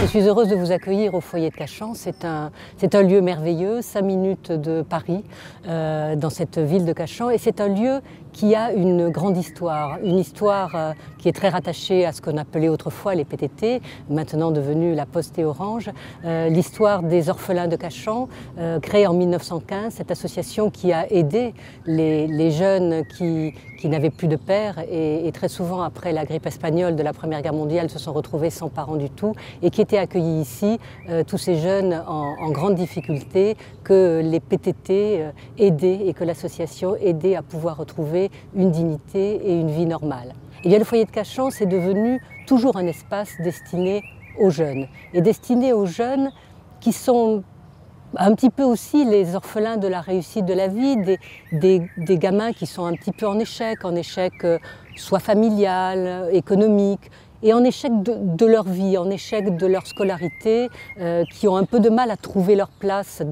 Je suis heureuse de vous accueillir au foyer de Cachan. C'est un lieu merveilleux, 5 minutes de Paris, dans cette ville de Cachan. Et c'est un lieu qui a une grande histoire, qui est très rattachée à ce qu'on appelait autrefois les PTT, maintenant devenu la Poste et Orange. L'histoire des orphelins de Cachan, créée en 1915, cette association qui a aidé les jeunes qui n'avaient plus de père et très souvent après la grippe espagnole de la Première Guerre mondiale se sont retrouvés sans parents du tout et qui étaient accueillis ici, tous ces jeunes en grande difficulté, que les PTT aidaient et que l'association aidait à pouvoir retrouver une dignité et une vie normale. Et bien, le foyer de Cachan, c'est devenu toujours un espace destiné aux jeunes, et destiné aux jeunes qui sont un petit peu aussi les orphelins de la réussite de la vie, des gamins qui sont un petit peu en échec soit familial, économique, et en échec de leur vie, en échec de leur scolarité, qui ont un peu de mal à trouver leur place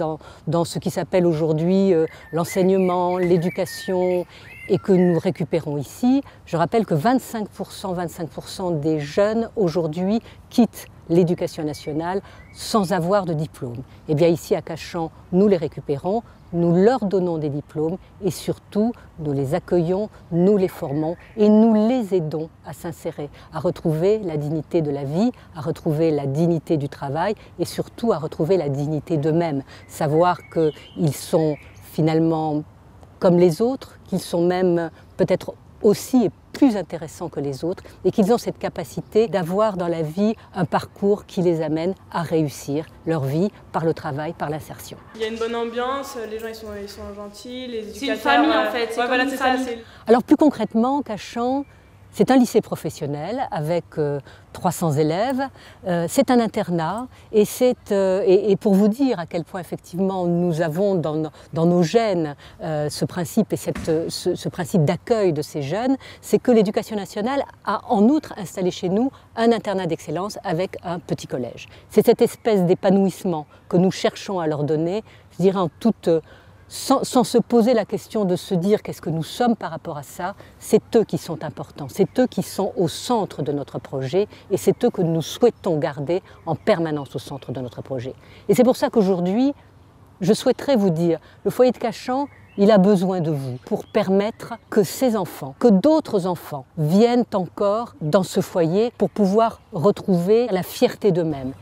dans ce qui s'appelle aujourd'hui l'enseignement, l'éducation, et que nous récupérons ici. Je rappelle que 25% des jeunes aujourd'hui quittent l'éducation nationale sans avoir de diplôme. Et bien ici à Cachan, nous les récupérons, nous leur donnons des diplômes et surtout nous les accueillons, nous les formons et nous les aidons à s'insérer, à retrouver la dignité de la vie, à retrouver la dignité du travail et surtout à retrouver la dignité d'eux-mêmes. Savoir qu'ils sont finalement comme les autres, qu'ils sont même peut-être aussi et plus intéressants que les autres et qu'ils ont cette capacité d'avoir dans la vie un parcours qui les amène à réussir leur vie par le travail, par l'insertion. Il y a une bonne ambiance, les gens ils sont gentils, les éducateurs... C'est une famille en fait, c'est voilà, comme une famille. Alors plus concrètement, Cachan, c'est un lycée professionnel avec 300 élèves, c'est un internat et pour vous dire à quel point effectivement nous avons dans nos gènes ce principe et ce principe d'accueil de ces jeunes, c'est que l'Éducation nationale a en outre installé chez nous un internat d'excellence avec un petit collège. C'est cette espèce d'épanouissement que nous cherchons à leur donner, je dirais sans se poser la question de se dire qu'est-ce que nous sommes par rapport à ça, c'est eux qui sont importants, c'est eux qui sont au centre de notre projet et c'est eux que nous souhaitons garder en permanence au centre de notre projet. Et c'est pour ça qu'aujourd'hui, je souhaiterais vous dire, le foyer de Cachan, il a besoin de vous pour permettre que ces enfants, que d'autres enfants viennent encore dans ce foyer pour pouvoir retrouver la fierté d'eux-mêmes